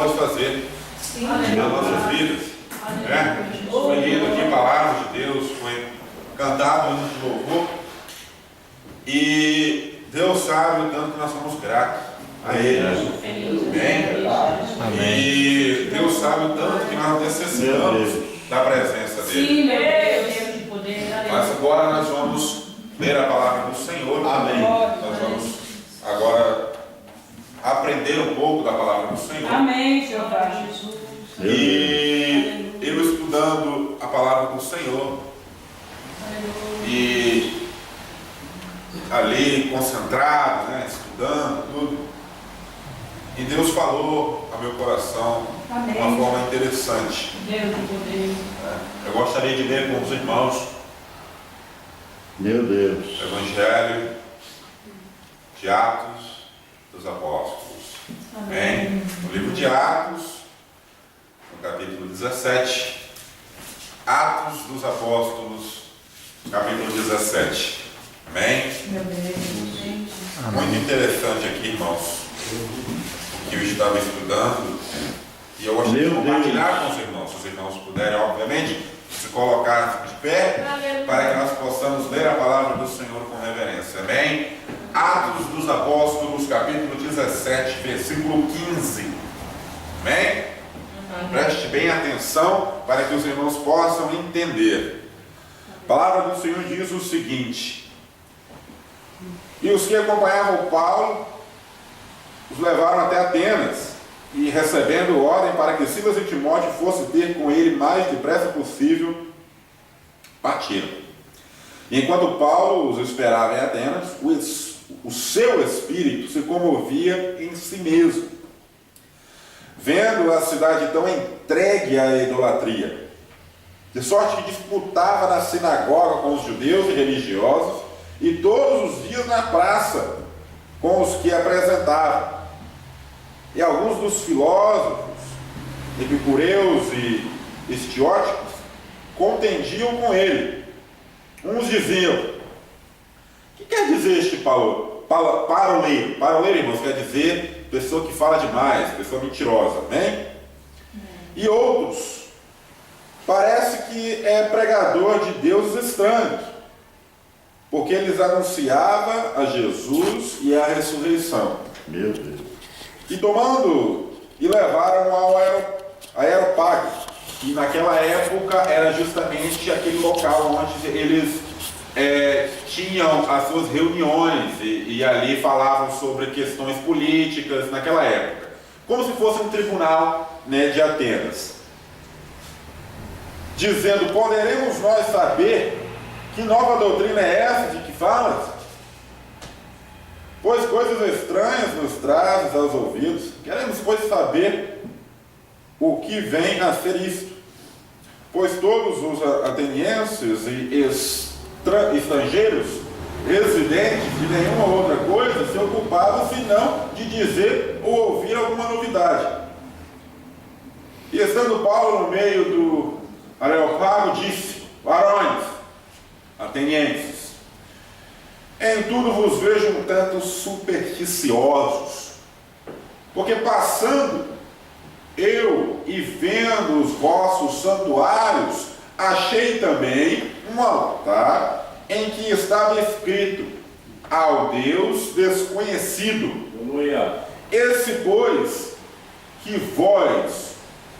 pode fazer nas nossas vidas. Né? Foi lido aqui palavras de Deus, foi cantado hino de louvor. E Deus sabe o tanto que nós somos gratos a Ele. Amém? E Deus sabe o tanto que nós necessitamos da presença dEle. Sim, meu Deus, de poder. Mas agora nós vamos ler a palavra do Senhor. Amém. Nós vamos agora aprender um pouco da palavra do Senhor. Amém, Jeová Jesus. E eu estudando a palavra do Senhor e ali concentrado, né, estudando tudo, e Deus falou ao meu coração de uma forma interessante. Deus de poder. Eu gostaria de ler com os irmãos Meu Deus. o Evangelho de Atos dos Apóstolos. Amém? O livro de Atos, no capítulo 17. Atos dos Apóstolos, capítulo 17. Amém? Meu Deus, gente. Muito interessante aqui, irmãos, o que eu estava estudando. E eu gostaria de compartilhar com os irmãos. Se os irmãos puderem, obviamente, se colocar de pé, para que nós possamos ler a palavra do Senhor com reverência. Amém? Atos dos Apóstolos, capítulo 17, versículo 15. Amém? Preste bem atenção para que os irmãos possam entender. A palavra do Senhor diz o seguinte: e os que acompanhavam Paulo os levaram até Atenas, e recebendo ordem para que Silas e Timóteo fossem ter com ele mais depressa possível, partiram. E enquanto Paulo os esperava em Atenas, o seu espírito se comovia em si mesmo, vendo a cidade tão entregue à idolatria, de sorte que disputava na sinagoga com os judeus e religiosos, e todos os dias na praça com os que apresentavam. E alguns dos filósofos, epicureus e estióticos, contendiam com ele. Uns diziam: o que quer dizer este paroleiro? Paroleiro, irmãos, quer dizer pessoa que fala demais, pessoa mentirosa, amém? E outros: parece que é pregador de deuses estranhos, porque eles anunciava a Jesus e a ressurreição. Meu Deus. E tomando e levaram ao Areópago, que naquela época era justamente aquele local onde eles tinham as suas reuniões e ali falavam sobre questões políticas naquela época, como se fosse um tribunal, né, de Atenas, dizendo: poderemos nós saber que nova doutrina é essa de que falas? Pois coisas estranhas nos trazes aos ouvidos. Queremos, pois, saber o que vem a ser isto. Pois todos os atenienses e estrangeiros, residentes de nenhuma outra coisa, se ocupavam senão de dizer ou ouvir alguma novidade. E estando Paulo no meio do Areópago, disse: varões atenienses, em tudo vos vejo um tanto supersticiosos, porque passando eu e vendo os vossos santuários, achei também um altar em que estava escrito: ao Deus desconhecido. Esse, pois, que vós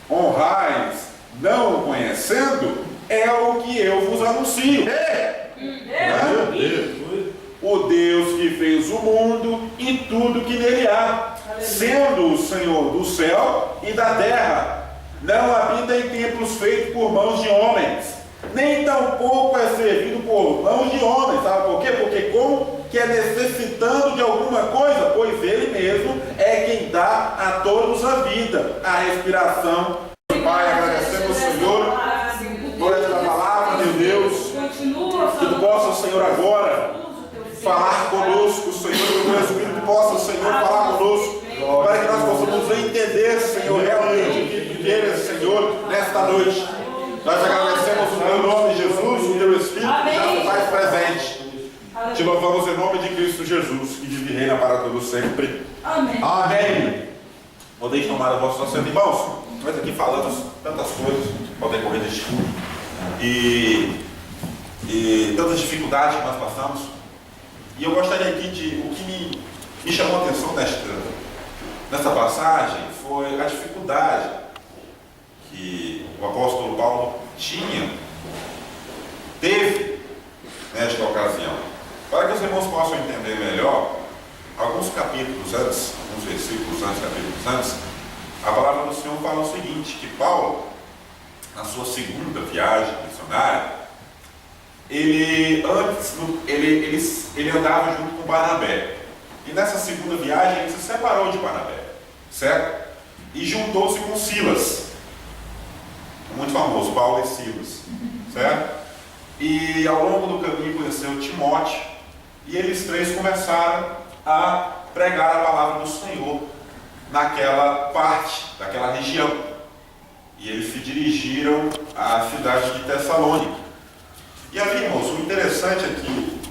honrais não o conhecendo, é o que eu vos anuncio. Meu Deus. O Deus que fez o mundo e tudo que nele há, sendo o Senhor do céu e da terra, não habita em templos feitos por mãos de homens, nem tampouco é servido por mãos de homens. Sabe por quê? Porque como que é necessitando de alguma coisa, pois ele mesmo é quem dá a todos a vida, a respiração. Pai, agradecemos, Senhor, por esta palavra, meu Deus, que tu possa, Senhor, agora falar conosco, Senhor, que o teu Espírito possa, Senhor, falar conosco, para que nós possamos entender, Senhor, realmente o que tu queres, Senhor, nesta noite. Nós agradecemos o teu nome, Jesus, o teu Espírito que já se faz presente. Te louvamos em nome de Cristo Jesus, que vive e reina para todo sempre. Amém. Amém. Podeis tomar a vossa assento. Irmãos, nós aqui falamos tantas coisas ao decorrer deste estudo e tantas dificuldades que nós passamos. E eu gostaria aqui de, o que me chamou a atenção nessa passagem foi a dificuldade que o apóstolo Paulo teve nesta ocasião. Para que os irmãos possam entender melhor, alguns capítulos antes, alguns versículos antes, capítulos antes, a palavra do Senhor fala o seguinte, que Paulo, na sua segunda viagem missionária, ele andava junto com Barnabé. E nessa segunda viagem ele se separou de Barnabé, certo? E juntou-se com Silas, muito famoso, Paulo e Silas, certo? E ao longo do caminho conheceu Timóteo, e eles três começaram a pregar a palavra do Senhor naquela parte, daquela região. E eles se dirigiram à cidade de Tessalônica. E ali, irmãos, o interessante é que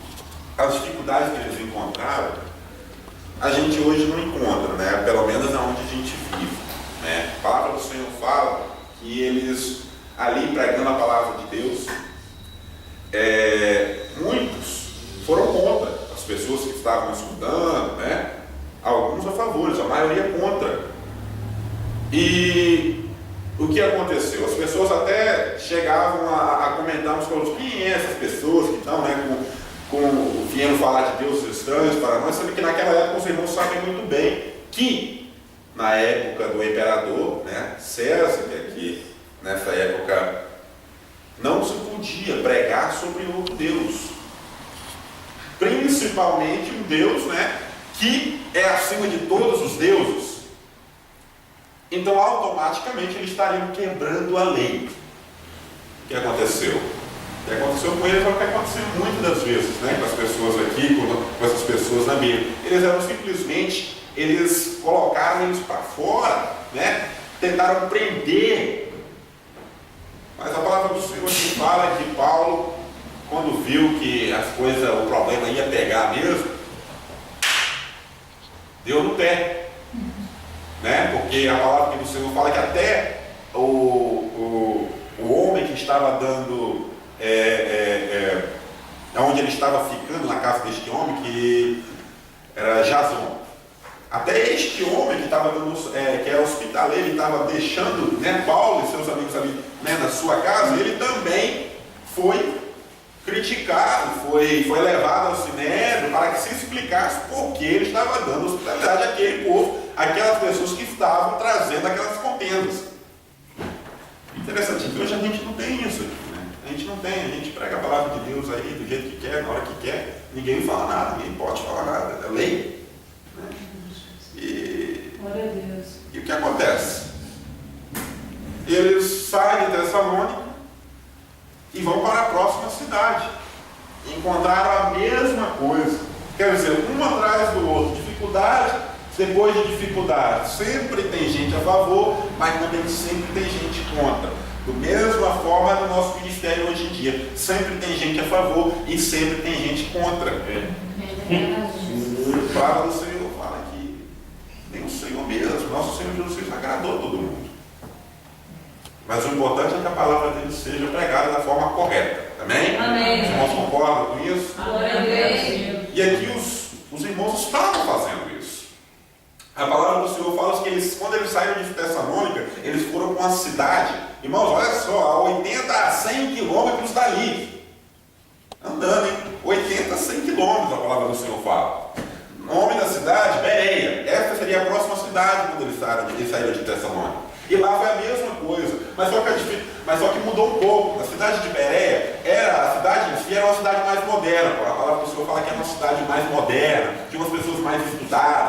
as dificuldades que eles encontraram, a gente hoje não encontra, né? Pelo menos onde a gente vive, né? A palavra do Senhor fala que eles, ali pregando a palavra de Deus, muitos foram contra, as pessoas que estavam escutando, né? Alguns a favor, a maioria contra. E o que aconteceu? As pessoas até chegavam a comentar uns com os outros, quem é essas pessoas que estão, né, vindo falar de deuses estranhos para nós, sendo que naquela época os irmãos sabem muito bem que na época do imperador, né, César, que nessa época não se podia pregar sobre outro Deus, principalmente um Deus, né, que é acima de todos os deuses. Então automaticamente eles estariam quebrando a lei. O que aconteceu? O que aconteceu com eles é o que aconteceu muitas das vezes, né, com as pessoas aqui, com essas pessoas na Bíblia. Eles eram simplesmente, eles colocaram eles para fora, né, tentaram prender. Mas a palavra do Senhor que fala que Paulo, quando viu que as coisas, o problema ia pegar mesmo, deu no pé, né? Porque a palavra do Senhor fala que até o homem que estava dando, onde ele estava ficando, na casa deste homem, que era Jason, até este homem que estava dando, que era hospitaleiro, ele estava deixando, né, Paulo e seus amigos ali, né, na sua casa, ele também foi criticado, foi levado ao sinédrio para que se explicasse por que ele estava dando hospitalidade àquele povo, aquelas pessoas que estavam trazendo aquelas contendas. Interessante que hoje a gente não tem isso aqui, né? A gente não tem, a gente prega a palavra de Deus aí do jeito que quer, na hora que quer, ninguém fala nada, ninguém pode falar nada, é lei, né? Glória a Deus. E o que acontece? Eles saem de Tessalônica e vão para a próxima cidade. Encontraram a mesma coisa. Quer dizer, um atrás do outro. Dificuldade, depois de dificuldade. Sempre tem gente a favor, mas também sempre tem gente contra. Da mesma forma no nosso ministério hoje em dia. Sempre tem gente a favor e sempre tem gente contra. A palavra do Senhor fala que nem o Senhor mesmo, nosso Senhor Jesus Cristo agradou todo mundo. Mas o importante é que a palavra dele seja pregada da forma correta. Amém? Amém. Os irmãos concordam com isso? Glória a Deus. E aqui os irmãos estavam fazendo isso. A palavra do Senhor fala que eles, quando eles saíram de Tessalônica, eles foram para uma cidade. Irmãos, olha só, a 80 a 100 quilômetros dali. Andando, hein? 80 a 100 quilômetros, a palavra do Senhor fala. O nome da cidade, Bereia. Essa seria a próxima cidade quando eles saíram de Tessalônica. E lá foi a mesma coisa, mas só que mudou um pouco. A cidade de Bereia, a cidade em si era uma cidade mais moderna. A palavra do Senhor fala que era uma cidade mais moderna, tinha umas pessoas mais estudadas.